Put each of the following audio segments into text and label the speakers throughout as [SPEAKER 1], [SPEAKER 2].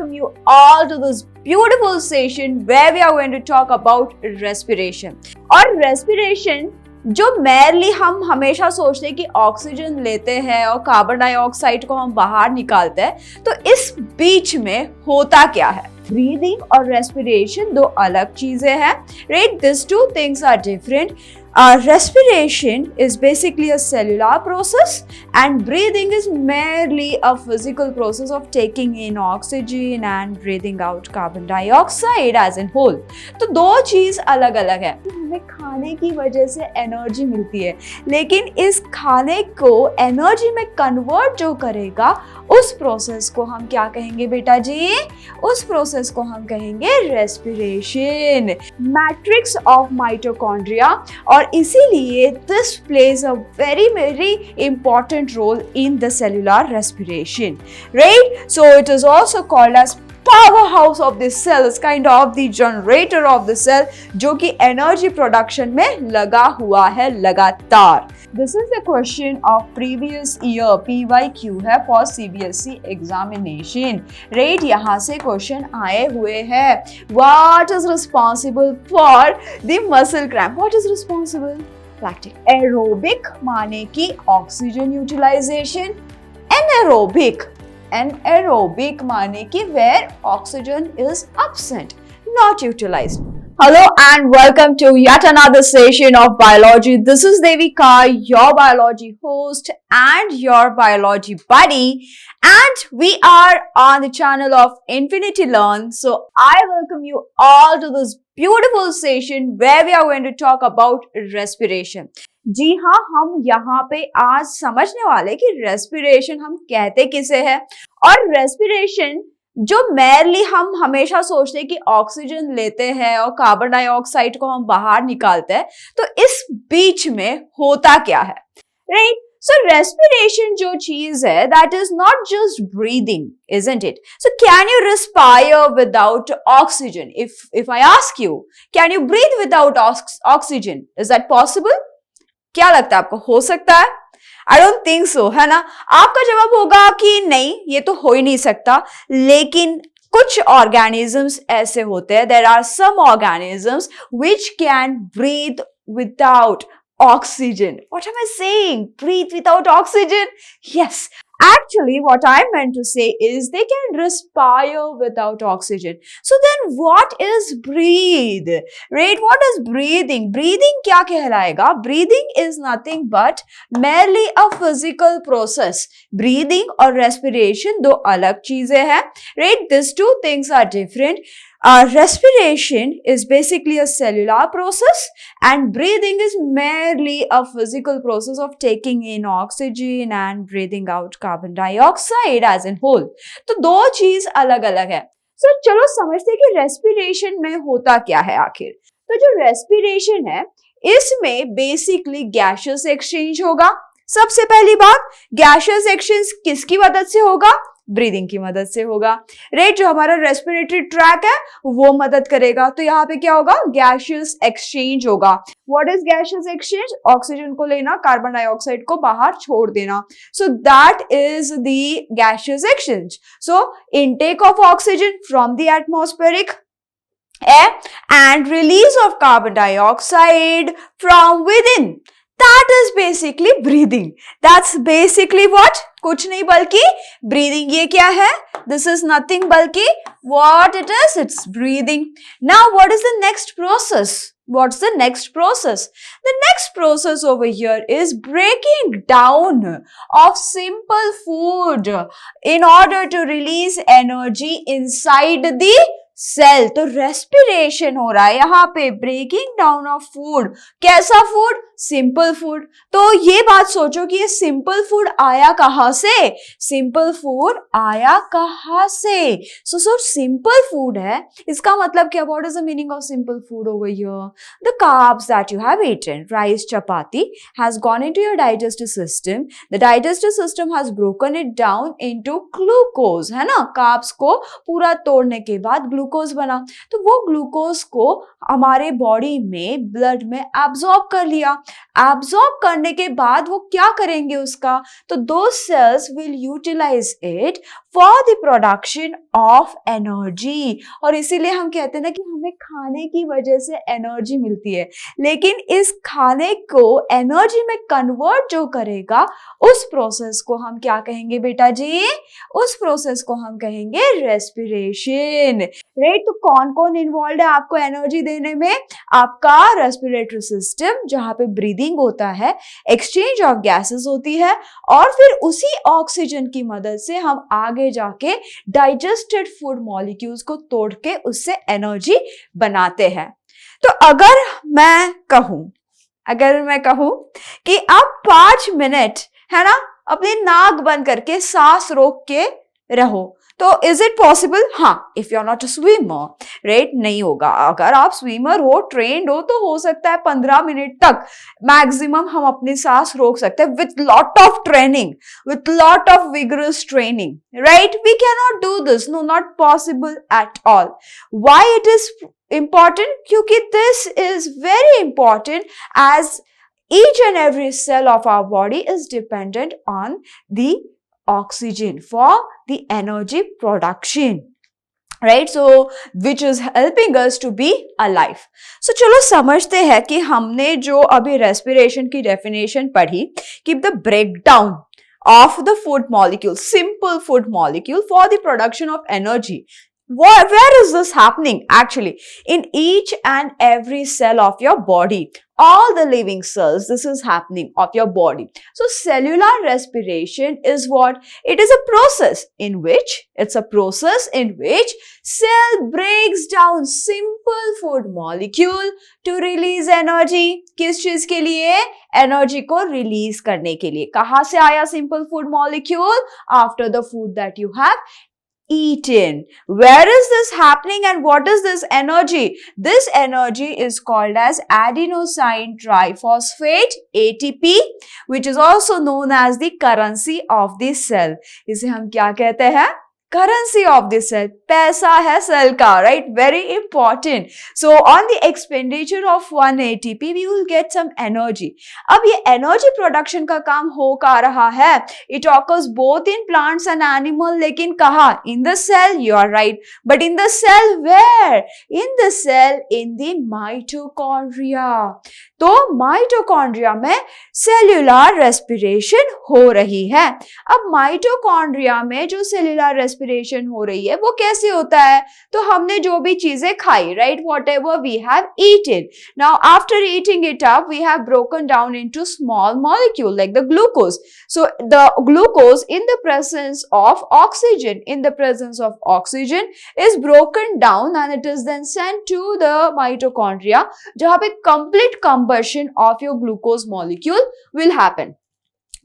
[SPEAKER 1] welcome you all to this beautiful session where we are going to talk about respiration. और respiration जो mainly हम हमेशा सोचते हैं कि ऑक्सीजन लेते हैं और कार्बन डाइऑक्साइड को हम बाहर निकालते हैं, तो इस बीच में होता क्या है? ब्रीदिंग और रेस्पिरेशन दो अलग चीजें हैं, right? This two things are different. Respiration is basically a cellular process and breathing is merely a physical process of taking in oxygen and breathing out carbon dioxide as in whole. तो दो चीज अलग अलग है. हमें खाने की वजह से एनर्जी मिलती है, लेकिन इस खाने को एनर्जी में कन्वर्ट जो करेगा उस प्रोसेस को हम क्या कहेंगे बेटा जी? उस प्रोसेस को हम कहेंगे रेस्पिरेशन. मैट्रिक्स ऑफ माइटोकॉन्ड्रिया, और इसीलिए this plays a very very important role in the cellular respiration, right? So it is also called as powerhouse of the cell, is kind of the generator of the cell, जो कि energy production में लगा हुआ है लगातार. This is the question of previous year, PYQ है for CBSE examination, right? यहाँ से क्वेश्चन आए हुए हैं. What is responsible for the muscle cramp? What is responsible? Lactic. Aerobic माने कि ऑक्सीजन यूटिलाइजेशन. Anaerobic माने कि where oxygen is absent, not utilized. Hello and welcome to yet another session of biology. This is Devika, your biology host and your biology buddy, and we are on the channel of Infinity Learn. So I welcome you all to this beautiful session where we are going to talk about respiration. जी हाँ, हम यहाँ पे आज समझने वाले कि respiration हम कहते किसे हैं, और रेस्पिरेशन जो मेनली हम हमेशा सोचते हैं कि ऑक्सीजन लेते हैं और कार्बन डाइऑक्साइड को हम बाहर निकालते हैं, तो इस बीच में होता क्या है, राइट? So respiration जो चीज है, that is not just breathing, isn't it? So can you respire without oxygen? If I ask you, can you breathe without oxygen? Is that possible? क्या लगता है आपको, हो सकता है? I don't think so, है ना? आपका जवाब होगा कि नहीं, ये तो हो ही नहीं सकता. लेकिन कुछ organisms ऐसे होते हैं, there are some organisms which can breathe without oxygen. What am I saying? Breathe without oxygen? Yes. Actually, what I meant to say is they can respire without oxygen. So then what is breathe? Right? What is breathing? Breathing क्या कहलाएगा? Breathing is nothing but merely a physical process. Breathing और respiration दो अलग चीजें हैं. Right? These two things are different. Respiration is basically a cellular process and breathing is merely a physical process of taking in oxygen and breathing out carbon dioxide as in whole. तो दो चीज अलग अलग है. So चलो समझते हैं कि respiration में होता क्या है आखिर. तो जो respiration है, इसमें basically gaseous exchange होगा. सबसे पहली बात, gaseous exchange किसकी मदद से होगा? ब्रीदिंग की मदद से होगा, राइट? जो हमारा रेस्पिरेटरी ट्रैक है वो मदद करेगा. तो यहाँ पे क्या होगा? गैशियस एक्सचेंज होगा. What is gaseous exchange? Oxygen को लेना, कार्बन डाइऑक्साइड को बाहर छोड़ देना. So that is the gaseous exchange. So intake of oxygen from the atmospheric air and release of carbon dioxide from within. That is basically breathing. That's basically what? कुछ नहीं बल्कि breathing. ये क्या है? This is nothing बल्कि what it is? It's breathing. Now what is the next process? What's the next process? The next process over here is breaking down of simple food in order to release energy inside the cell. तो respiration हो रहा है यहाँ पे, breaking down of food. कैसा food? Simple food. तो ये बात सोचो कि ये सिंपल फूड आया कहाँ से? सिंपल फूड आया कहाँ से? सो सिंपल फूड है, इसका मतलब क्या? What is the meaning of simple food over here? The carbs that you have eaten, rice, chapati, has gone into your digestive system. The digestive system has broken it down into glucose, है ना? Carbs को पूरा तोड़ने के बाद glucose बना. तो वो ग्लूकोज को हमारे बॉडी में, ब्लड में एब्जॉर्ब कर लिया. एब्जॉर्ब करने के बाद वो क्या करेंगे उसका? तो दो cells will utilise it for the production of energy। और इसीलिए हम कहते हैं ना कि हमें खाने की वजह से एनर्जी मिलती है, लेकिन इस खाने को एनर्जी में कन्वर्ट जो करेगा उस प्रोसेस को हम क्या कहेंगे बेटा जी? उस प्रोसेस को हम कहेंगे रेस्पिरेशन, राइट। तो कौन कौन इन्वॉल्व है आपको एनर्जी देने में? आपका रेस्पिरेटरी सिस्टम, जहां पे ब्रीदिंग होता है, एक्सचेंज ऑफ गैसेस होती है, और फिर उसी ऑक्सीजन की मदद से हम आगे जाके डाइजेस्टेड फूड मॉलिक्यूल्स को तोड़ के उससे एनर्जी बनाते हैं। तो अगर मैं कहूं कि आप 5 मिनट है ना अपनी नाक बंद करके सांस रोक के रहो, तो इज इट पॉसिबल? हाँ, if you are not a swimmer, right, नहीं होगा। अगर आप स्विमर हो, ट्रेंड हो, तो हो सकता है 15 मिनट तक मैक्सिमम हम अपनी सांस रोक सकते हैं with lot of training, with lot of vigorous training, right. We can not do this, no, not possible at all. Why it is important? क्योंकि this is very important as each and every cell of our body is dependent on the oxygen for the energy production, right? So which is helping us to be alive. So चलो समझते हैं कि हमने जो अभी respiration की definition पढ़ी कि the breakdown of the food molecule, simple food molecule for the production of energy. Where is this happening? Actually, in each and every cell of your body, all the living cells, this is happening of your body. So cellular respiration is what? It is a process in which, cell breaks down simple food molecule to release energy. किस चीज के लिए? Energy को release करने के लिए। कहां से आया simple food molecule? After the food that you have eaten. Where is this happening and what is this energy? This energy is called as adenosine triphosphate, ATP, which is also known as the currency of the cell. इसे हम क्या कहते हैं? Currency of the cell, पैसा है cell का, right? Very important. So on the expenditure of 1 ATP, we will get some energy. अब ये energy production का काम हो का रहा है? It occurs both in plants and animal, लेकिन कहाँ? In the cell, you are right. But in the cell where? In the cell, in the mitochondria. तो माइटोकॉन्ड्रिया में सेल्यूलर रेस्पिरेशन हो रही है। अब माइटोकॉन्ड्रिया में जो सेल्यूलर रेस्पिरेशन हो रही है वो कैसे होता है? तो हमने जो भी चीजें खाई, right, whatever we have eaten. Now after eating it up, we have broken down into small molecule like the glucose. So the glucose in the presence of oxygen, is broken down and it is then sent to the mitochondria, जहाँ पे complete combustion of your glucose molecule will happen.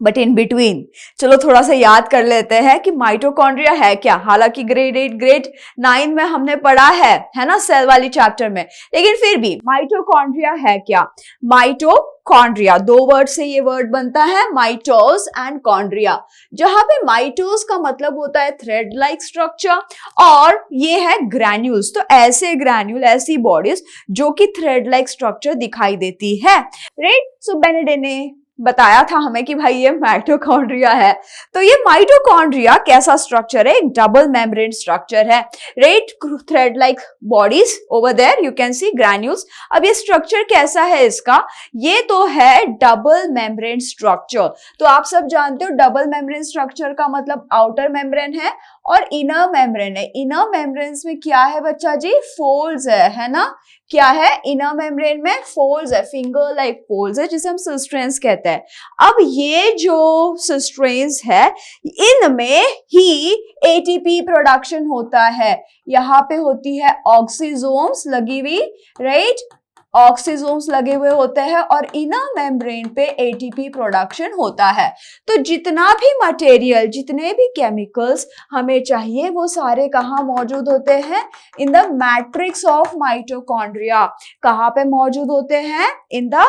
[SPEAKER 1] But in between, चलो थोड़ा सा याद कर लेते हैं कि माइटोकॉन्ड्रिया है क्या। हालांकि ग्रेड 8, ग्रेड 9 में हमने पढ़ा है ना, सेल वाली चैप्टर में, लेकिन फिर भी माइटोकॉन्ड्रिया है क्या? माइटोकॉन्ड्रिया, 2 वर्ड से ये वर्ड बनता है, माइटोस एंड कॉन्ड्रिया, जहां पे माइटोस का मतलब होता है थ्रेड लाइक स्ट्रक्चर और ये है ग्रैन्यूल्स। तो ऐसे ग्रैन्यूल, ऐसी बॉडीज जो कि थ्रेड लाइक स्ट्रक्चर दिखाई देती है, राइट। सो बेनेडिक्ट ने बताया था हमें कि भाई ये माइटोकॉन्ड्रिया है। तो ये माइटोकॉन्ड्रिया कैसा स्ट्रक्चर है? एक डबल मेम्ब्रेन स्ट्रक्चर है, right, thread like bodies over there, you can see granules. अब ये स्ट्रक्चर कैसा है इसका? ये तो है डबल मेम्ब्रेन स्ट्रक्चर। तो आप सब जानते हो डबल मेम्ब्रेन स्ट्रक्चर का मतलब आउटर मेम्ब्रेन है और इनर मेम्ब्रेन है। इनर मेम्ब्रेन्स में क्या है बच्चा जी? फोल्ड्स है ना। क्या है? इनर मेम्ब्रेन में फोल्ड्स है, फिंगर लाइक फोल्ड्स है, जिसे हम सिस्ट्रेन्स कहते हैं। अब ये जो सिस्ट्रेन्स है, इनमें ही एटीपी प्रोडक्शन होता है। यहाँ पे होती है ऑक्सीजोम्स लगी हुई, राइट, ऑक्सीजोम्स लगे हुए होते हैं और इनर मेम्ब्रेन पे एटीपी प्रोडक्शन होता है। तो जितना भी मटेरियल, जितने भी केमिकल्स हमें चाहिए वो सारे कहाँ मौजूद होते हैं? In the matrix of mitochondria. कहाँ पे मौजूद होते हैं? In the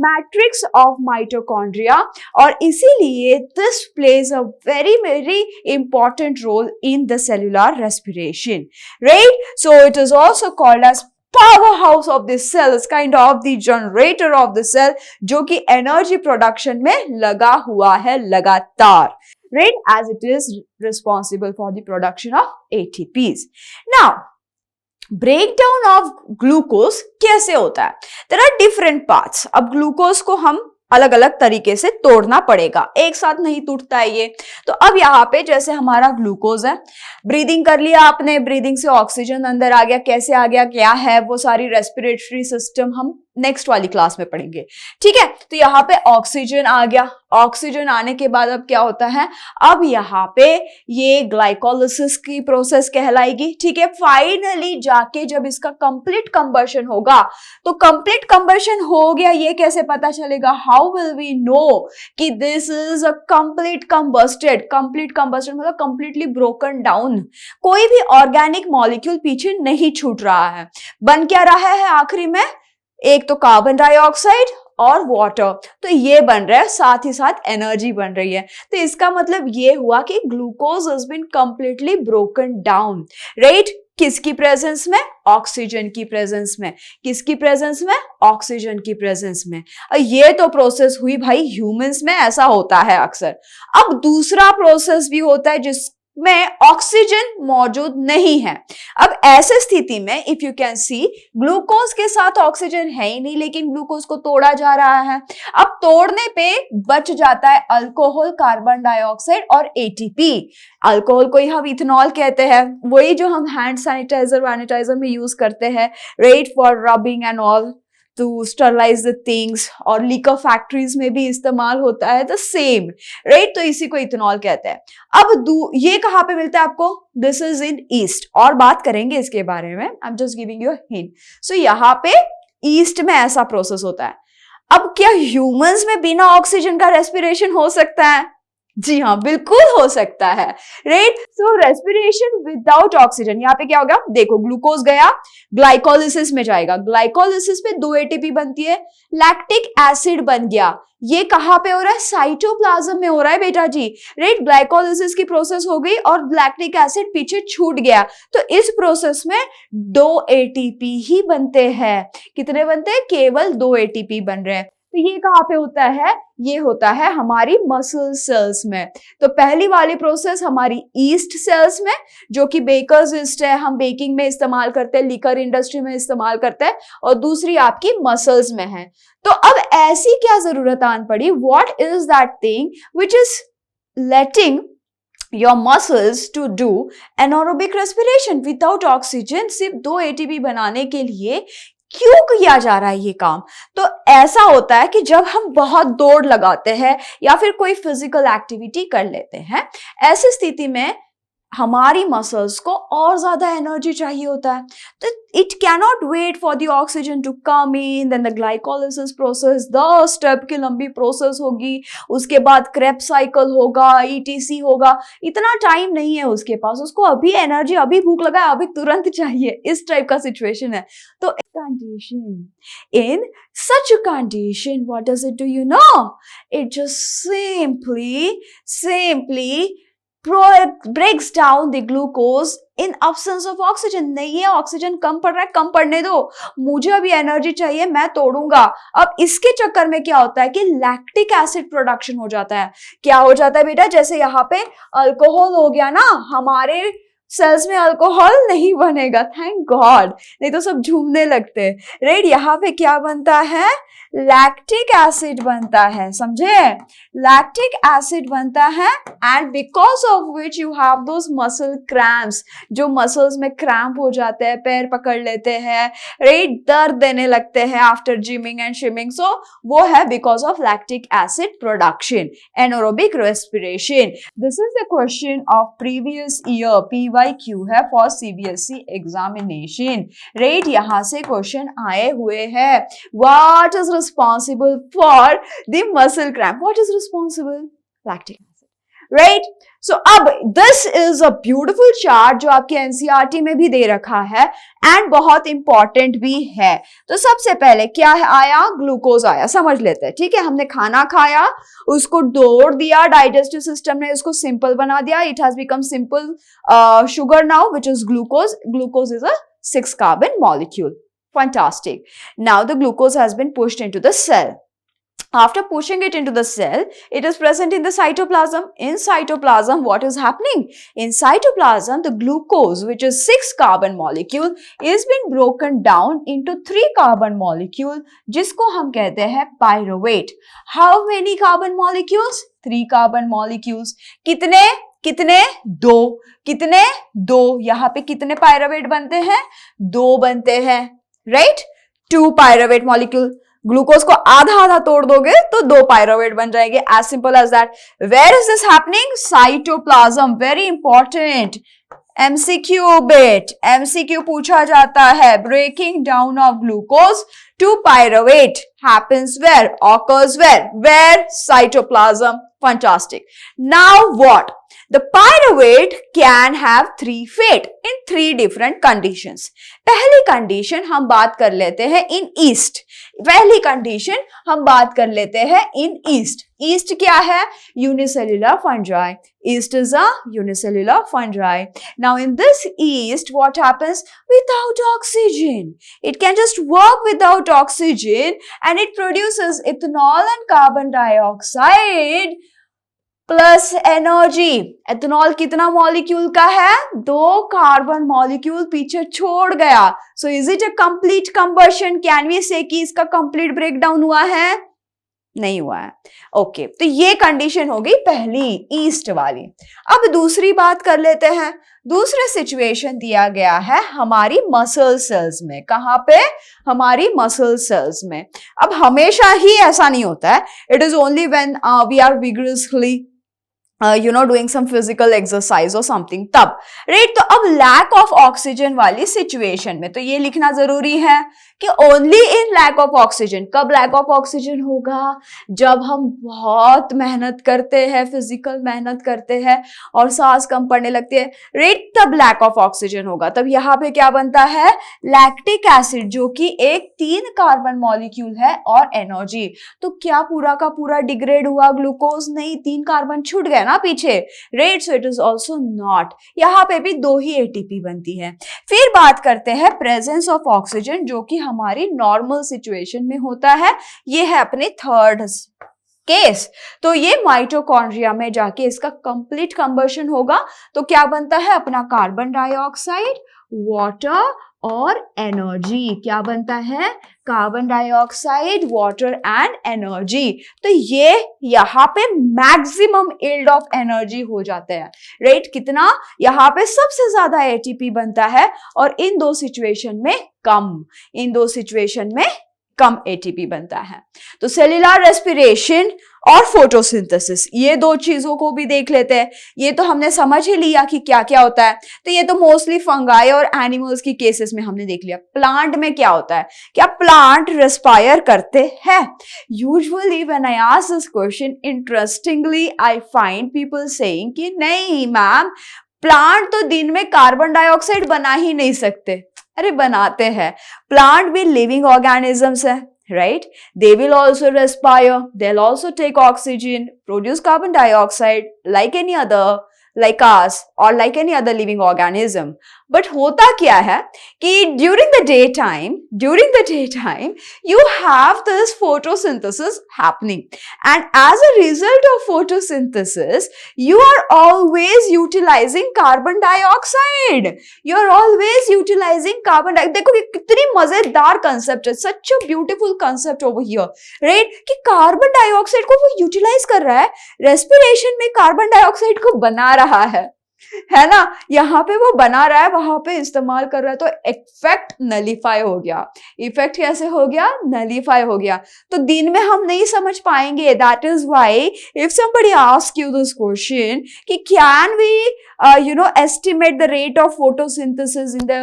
[SPEAKER 1] matrix of mitochondria. और इसीलिए this plays a very very important role in the cellular respiration, right. So it is also called as powerhouse of the cell, is kind of the generator of the cell, जो कि energy production में लगा हुआ है लगातार। right, as it is responsible for the production of ATPs. Now, breakdown of glucose कैसे होता है? There are different parts. अब ग्लूकोज को हम अलग अलग तरीके से तोड़ना पड़ेगा, एक साथ नहीं टूटता है ये। तो अब यहाँ पे जैसे हमारा ग्लूकोज है, ब्रीदिंग कर लिया आपने, ब्रीदिंग से ऑक्सीजन अंदर आ गया, कैसे आ गया, क्या है वो सारी रेस्पिरेटरी सिस्टम हम नेक्स्ट वाली क्लास में पढ़ेंगे, ठीक है। तो यहाँ पे ऑक्सीजन आ गया, ऑक्सीजन आने के बाद अब क्या होता है, अब यहाँ पे ये ग्लाइकोलिसिस की प्रोसेस कहलाएगी, ठीक है। फाइनली जाके जब इसका कंप्लीट कंबशन होगा, तो कंप्लीट कंबशन हो गया, ये कैसे पता चलेगा, हाउ विल वी नो कि this is a complete combusted. Complete combusted मतलब कंप्लीटली ब्रोकन डाउन, कोई भी ऑर्गेनिक मॉलिक्यूल पीछे नहीं छूट रहा है। बन क्या रहा है आखिरी में, एक तो कार्बन डाइऑक्साइड और वाटर, तो ये बन रहा है, साथ ही साथ एनर्जी बन रही है। तो इसका मतलब ये हुआ कि glucose has been completely broken down, right. किसकी प्रेजेंस में, ऑक्सीजन की प्रेजेंस में। किसकी प्रेजेंस में, ऑक्सीजन की प्रेजेंस में। ये तो प्रोसेस हुई भाई ह्यूमंस में, ऐसा होता है अक्सर। अब दूसरा प्रोसेस भी होता है जिसमें ऑक्सीजन मौजूद नहीं है। अब ऐसे स्थिति में if you can C, glucose के साथ ऑक्सीजन है ही नहीं, लेकिन ग्लूकोज को तोड़ा जा रहा है। अब तोड़ने पे बच जाता है अल्कोहल, कार्बन डाइऑक्साइड और एटीपी। अल्कोहल को ही हम इथेनॉल कहते हैं, वही जो हम हैंड सैनिटाइजर में यूज करते हैं, right, for rubbing and all, to sterilise the things, और लीकर फैक्ट्रीज में भी इस्तेमाल होता है, द सेम, राइट। तो इसी को इथेनॉल कहते हैं। अब ये कहाँ पे मिलता है आपको, दिस इज इन ईस्ट, और बात करेंगे इसके बारे में, I am just giving you a hint. So यहाँ पे ईस्ट में ऐसा प्रोसेस होता है। अब क्या ह्यूमंस में बिना ऑक्सीजन का रेस्पिरेशन हो सकता है? जी हाँ, बिल्कुल हो सकता है, राइट। सो रेस्पिरेशन विदाउट ऑक्सीजन, यहाँ पे क्या होगा, देखो ग्लूकोज गया, ग्लाइकोलिसिस में जाएगा, ग्लाइकोलिसिस पे 2 एटीपी बनती है, लैक्टिक एसिड बन गया। ये कहाँ पे हो रहा है, साइटोप्लाज्म में हो रहा है बेटा जी, राइट। ग्लाइकोलिसिस की प्रोसेस हो गई और लैक्टिक एसिड पीछे छूट गया, तो इस प्रोसेस में 2 एटीपी ही बनते हैं। कितने बनते हैं, केवल 2 एटीपी बन रहे हैं। तो ये कहाँ पे होता है, ये होता है हमारी मसल सेल्स में। तो पहली वाली प्रोसेस हमारी ईस्ट सेल्स में, जो कि बेकर्स ईस्ट है, हम बेकिंग में इस्तेमाल करते हैं, लिकर इंडस्ट्री में इस्तेमाल करते हैं, और दूसरी आपकी मसल्स में है। तो अब ऐसी क्या जरूरत आन पड़ी, what is that thing which is letting your muscles to do anaerobic respiration without oxygen? सिर्फ 2 एटीपी बनाने के लिए क्यों किया जा रहा है ये काम? तो ऐसा होता है कि जब हम बहुत दौड़ लगाते हैं या फिर कोई फिजिकल एक्टिविटी कर लेते हैं, ऐसी स्थिति में हमारी मसल्स को और ज्यादा एनर्जी चाहिए होता है, तो it cannot wait for the oxygen to come in, then the glycolysis process 10 step की लंबी प्रोसेस होगी, उसके बाद क्रेब्स साइकिल होगा, ईटीसी होगा, इतना टाइम नहीं है उसके पास, उसको अभी एनर्जी, अभी भूख लगा है, अभी तुरंत चाहिए, इस टाइप का सिचुएशन है। तो condition, in such a condition, what does it do, you know? It just simply breaks down the glucose in absence of oxygen. नहीं है ऑक्सीजन, कम पड़ रहा है, कम पड़ने दो, मुझे अभी एनर्जी चाहिए, मैं तोड़ूंगा। अब इसके चक्कर में क्या होता है कि लैक्टिक एसिड प्रोडक्शन हो जाता है। क्या हो जाता है बेटा, जैसे यहाँ पे अल्कोहल हो गया ना, हमारे सेल्स में अल्कोहल नहीं बनेगा, थैंक गॉड, नहीं तो सब झूमने लगते, राइट। यहाँ पे क्या बनता है, लैक्टिक एसिड बनता है, समझे, लैक्टिक एसिड बनता है, and because of which you have those muscle cramps, जो मसल्स में क्रैम्प हो जाते हैं, पैर पकड़ लेते हैं, राइट, दर्द देने लगते हैं आफ्टर जिमिंग एंड स्विमिंग, सो वो है because of lactic acid production, anaerobic respiration. This is the question of previous year, PYQ है फॉर CBSE एग्जामिनेशन, राइट। यहाँ से क्वेश्चन आए हुए हैं, what is responsible for the muscle cramp? What is responsible? Lactic acid, right? So अब this is a beautiful chart जो आपके NCERT में भी दे रखा है and बहुत important भी है। तो सबसे पहले क्या आया, ग्लूकोज आया, समझ लेते हैं, ठीक है। हमने खाना खाया, उसको तोड़ दिया, डाइजेस्टिव सिस्टम ने उसको सिंपल बना दिया, it has become simple sugar now which is glucose. Glucose is a 6 carbon molecule. Fantastic. Now the glucose has been pushed into the cell. After pushing it into the cell, it is present in the cytoplasm. In cytoplasm, what is happening? In cytoplasm, the glucose, which is 6 carbon molecule, is been broken down into 3 carbon molecule, जिसको हम कहते हैं pyruvate. How many carbon molecules? 3 carbon molecules. कितने? कितने? 2. कितने? 2. यहाँ पे कितने pyruvate बनते हैं? 2 बनते हैं, right? 2 pyruvate molecule. ग्लूकोज को आधा आधा तोड़ दोगे तो 2 पायरुवेट बन जाएंगे. As simple as that. Where is this happening? Cytoplasm. Very important MCQ bit. MCQ पूछा जाता है. Breaking down of glucose to pyruvate happens where? Occurs where? Where? Cytoplasm. Fantastic. Now what? The pyruvate can have 3 fate in 3 different conditions. पहली condition हम बात कर लेते हैं इन east. पहली कंडीशन हम बात कर लेते हैं इन ईस्ट. ईस्ट क्या है? Unicellular fungi. Yeast is a unicellular fungi. Now in this yeast, what happens? Without oxygen, it can just work without oxygen and it produces ethanol and carbon dioxide plus energy. Ethanol कितना molecule का है? 2 carbon molecule पीछे छोड़ गया. So is it a complete combustion? Can we say कि इसका complete breakdown हुआ है? नहीं हुआ है. ओके, तो ये कंडीशन हो गई पहली ईस्ट वाली. अब दूसरी बात कर लेते हैं. दूसरे सिचुएशन दिया गया है हमारी मसल सेल्स में. कहां पे? हमारी मसल सेल्स में. अब हमेशा ही ऐसा नहीं होता है. It is only when we are vigorously doing some physical exercise or something, तब, right? तो अब lack of oxygen वाली situation में तो ये लिखना जरूरी है कि only in lack of oxygen. कब lack of oxygen होगा? जब हम बहुत मेहनत करते हैं, physical मेहनत करते हैं और सांस कम पड़ने लगती है, right? तब lack of oxygen होगा. तब यहाँ पे क्या बनता है? lactic acid, जो कि एक 3 कार्बन मॉलिक्यूल है और एनर्जी. तो क्या पूरा का पूरा डिग्रेड हुआ ग्लूकोज? नहीं, 3 कार्बन छूट गए ना पीछे, right? So it is also not. यहाँ पे भी 2 ही एटीपी बनती है. फिर बात करते हैं प्रेजेंस ऑफ ऑक्सीजन, जो कि हमारी नॉर्मल सिचुएशन में होता है. ये है अपने थर्ड केस. तो ये माइटोकॉन्ड्रिया में जाके इसका कंप्लीट कंबशन होगा. तो क्या बनता है? अपना कार्बन डाइऑक्साइड, वाटर और एनर्जी. क्या बनता है? Carbon dioxide, water and energy. तो ये यहाँ पे मैक्सिमम यील्ड ऑफ एनर्जी हो जाता है, राइट? कितना? यहाँ पे सबसे ज्यादा एटीपी बनता है और इन 2 सिचुएशन में कम एटीपी बनता है. तो सेल्यूलर रेस्पिरेशन और फोटोसिंथेसिस, ये 2 चीजों को भी देख लेते हैं. ये तो हमने समझ ही लिया कि क्या क्या होता है. तो ये तो मोस्टली फंगाई और एनिमल्स की केसेस में हमने देख लिया. प्लांट में क्या होता है? क्या प्लांट रेस्पायर करते हैं? Usually when I ask this question, interestingly I find people saying कि नहीं मैम, प्लांट तो दिन में कार्बन डाइऑक्साइड बना ही नहीं सकते. अरे बनाते हैं. प्लांट भी लिविंग ऑर्गेनिजम्स है, right? They will also respire, they'll also take oxygen, produce carbon dioxide like any other, like us or like any other living organism. But होता क्या है कि during the daytime, you have this photosynthesis happening. And as a result of photosynthesis, you are always utilizing carbon dioxide. You are always utilizing carbon dioxide. देखो कि कितनी मजेदार concept है. Such a beautiful concept over here, right? कि carbon dioxide को वो utilize कर रहा है, respiration में carbon dioxide को बना रहा है ना? यहाँ पे वो बना रहा है, वहां पे इस्तेमाल कर रहा है. तो इफेक्ट नलीफाई हो गया. इफेक्ट कैसे हो गया? नलीफाई हो गया. तो दिन में हम नहीं समझ पाएंगे. That is why if somebody ask you this question कि can we estimate the rate of photosynthesis in the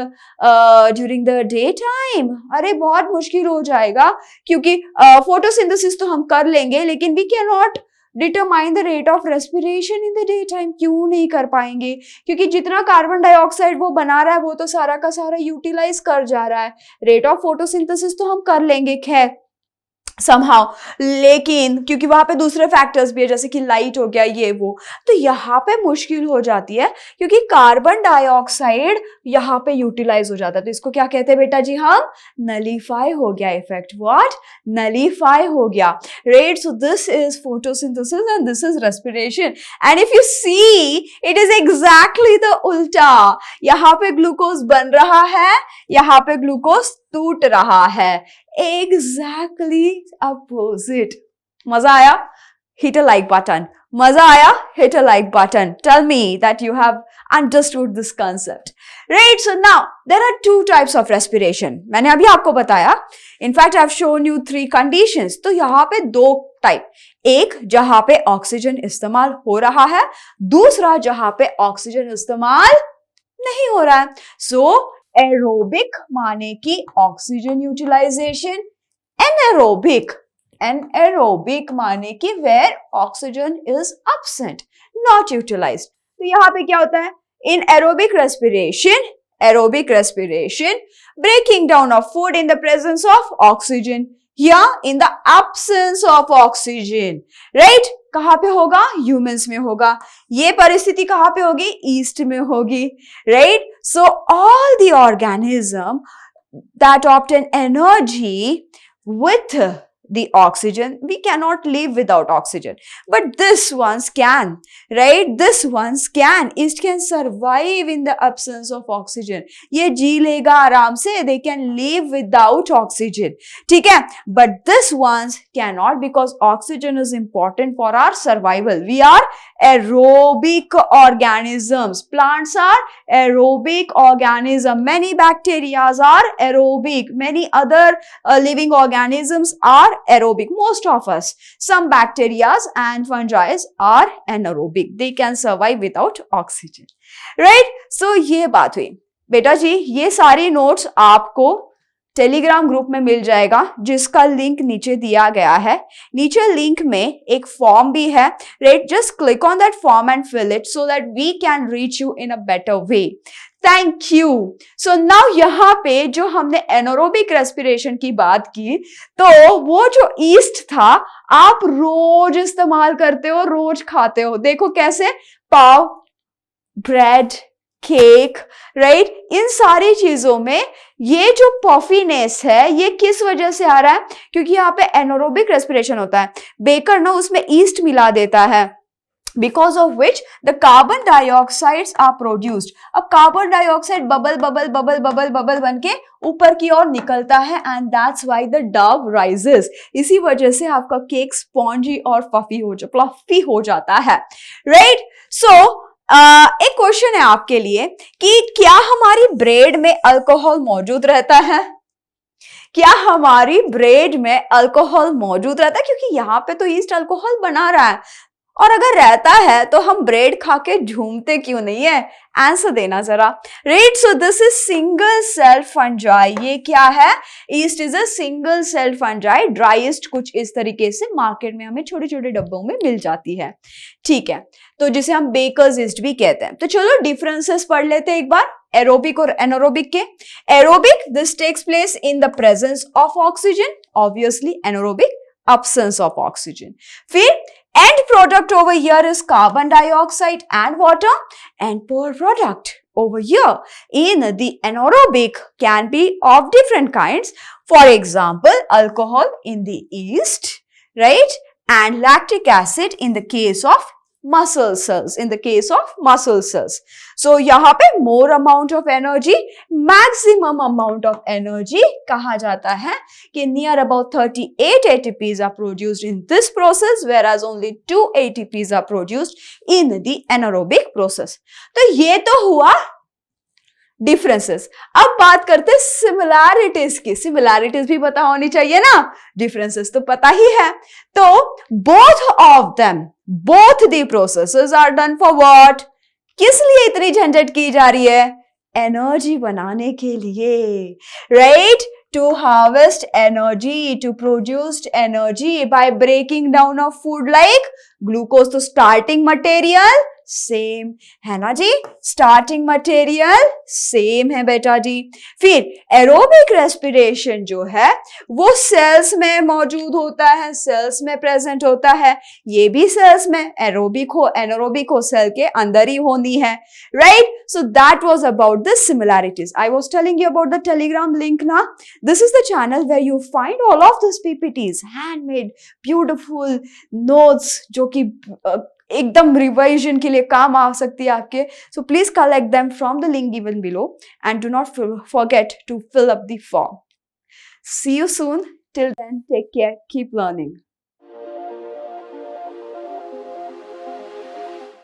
[SPEAKER 1] during the daytime, अरे बहुत मुश्किल हो जाएगा, क्योंकि photosynthesis तो हम कर लेंगे लेकिन we cannot determine the rate of respiration in the day time. क्यों नहीं कर पाएंगे? क्योंकि जितना कार्बन डाइऑक्साइड वो बना रहा है वो तो सारा का सारा यूटिलाइज कर जा रहा है. रेट ऑफ फोटोसिंथेसिस तो हम कर लेंगे, खैर somehow, लेकिन क्योंकि वहां पे दूसरे फैक्टर्स भी है जैसे कि लाइट हो गया ये वो, तो यहाँ पे मुश्किल हो जाती है क्योंकि कार्बन डाइऑक्साइड यहाँ पे यूटिलाइज हो जाता है। तो इसको क्या कहते हैं बेटा जी हम? नलीफाई हो गया इफेक्ट। व्हाट? नलीफाई हो गया, right? So this is photosynthesis and this is respiration. And if you see it is exactly the उल्टा। यहाँ पे ग्लूकोज बन रहा है, यहाँ पे ग्लूकोज टूट रहा है, एग्जैक्टली अपोजिट। मजा आया? Hit a like button. मजा आया? Hit a like button. Tell me that you have understood this concept, right? So now there are two types of respiration. मैंने अभी आपको बताया, in fact I've shown you 3 conditions. तो यहाँ पे 2 type, एक जहां पे ऑक्सीजन इस्तेमाल हो रहा है, दूसरा जहां पे ऑक्सीजन इस्तेमाल नहीं हो रहा है। सो एरोबिक माने कि ऑक्सीजन यूटिलाइजेशन, एनएरोबिक माने कि where oxygen is absent, not utilised. तो यहाँ पे क्या होता है? In aerobic respiration breaking down of food in the presence of oxygen या in the absence of oxygen, right? कहां पे होगा? ह्यूमंस में होगा। ये परिस्थिति कहां पे होगी? ईस्ट में होगी, right? So all the organism that obtain energy with the oxygen, we cannot live without oxygen, but this ones can, right? This ones can, it can survive in the absence of oxygen. ये जी लेगा आराम से, they can live without oxygen, ठीक है? But this ones cannot because oxygen is important for our survival. We are aerobic organisms. Plants are aerobic organism. Many bacteria are aerobic. Many other living organisms are aerobic. Most of us, some bacteria and fungi are anaerobic. They can survive without oxygen, right? So ये बात हुई बेटा जी। ये सारी notes आपको Telegram group में मिल जाएगा जिसका लिंक नीचे दिया गया है। नीचे लिंक में एक फॉर्म भी है, right? Just click on that form and fill it so that we can reach you in a better way. Thank you. So now यहाँ पे जो हमने एनारोबिक रेस्पिरेशन की बात की, तो वो जो ईस्ट था आप रोज इस्तेमाल करते हो, रोज खाते हो। देखो कैसे, पाव, ब्रेड, केक, राइट? इन सारी चीजों में ये जो पॉफीनेस है ये किस वजह से आ रहा है? क्योंकि यहाँ पे एनारोबिक रेस्पिरेशन होता है। बेकर ना उसमें ईस्ट मिला देता है, because of which the carbon dioxides are produced. अब carbon dioxide bubble bubble bubble bubble bubble बन के ऊपर की ओर निकलता है and that's why the dove rises. इसी वजह से आपका केक स्पॉन्जी और फ्लफी हो जाता है, right? So एक क्वेश्चन है आपके लिए कि क्या हमारी ब्रेड में अल्कोहल मौजूद रहता है? क्या हमारी ब्रेड में अल्कोहल मौजूद रहता है? क्योंकि यहाँ पे तो ईस्ट अल्कोहल बना रहा है, और अगर रहता है तो हम ब्रेड खा के झूमते क्यों नहीं है? आंसर देना जरा, right? So this is single cell fungi. ये क्या है? Yeast is a single cell fungi. Dry yeast कुछ इस तरीके से मार्केट में हमें छोटे छोटे डब्बों में मिल जाती है, ठीक है? तो जिसे हम बेकर्स ईस्ट भी कहते हैं। तो चलो डिफरेंसेस पढ़ लेते हैं एक बार एरोबिक और एनारोबिक के। Aerobic, this takes place in the presence of oxygen, obviously anaerobic absence of oxygen. फिर end product over here is carbon dioxide and water, and poor product over here in the anaerobic can be of different kinds. For example, alcohol in the yeast, right? And lactic acid in the case of muscle cells, So यहाँ पे more amount of energy, maximum amount of energy कहा जाता है कि near about 38 ATPs are produced in this process, whereas only 2 ATPs are produced in the anaerobic process. तो ये तो हुआ डिफरेंसेस। अब बात करते हैं सिमिलैरिटीज की। सिमिलैरिटीज भी पता होनी चाहिए ना, डिफरेंसेस तो पता ही है। तो both of them, both the processes are done for what? किस लिए इतनी झंझट की जा रही है? एनर्जी बनाने के लिए, right? To harvest energy, to produce energy by breaking down of food like glucose, तो starting material सेम है ना जी, स्टार्टिंग मटेरियल सेम है बेटा जी। फिर एरोबिक रेस्पिरेशन जो है वो सेल्स में मौजूद होता है, सेल्स में प्रेजेंट होता है, ये भी सेल्स में, एरोबिक हो एनारोबिक हो सेल के अंदर ही होनी है, right. So that was about the similarities. I was telling you about the Telegram link ना, this is the channel where you find all of this PPTs, handmade beautiful notes जो कि एकदम रिवाइजन के लिए काम आ सकती है आपके। So please collect them from the link given below and do not forget to fill up the form. See you soon. Till then, take care. Keep learning.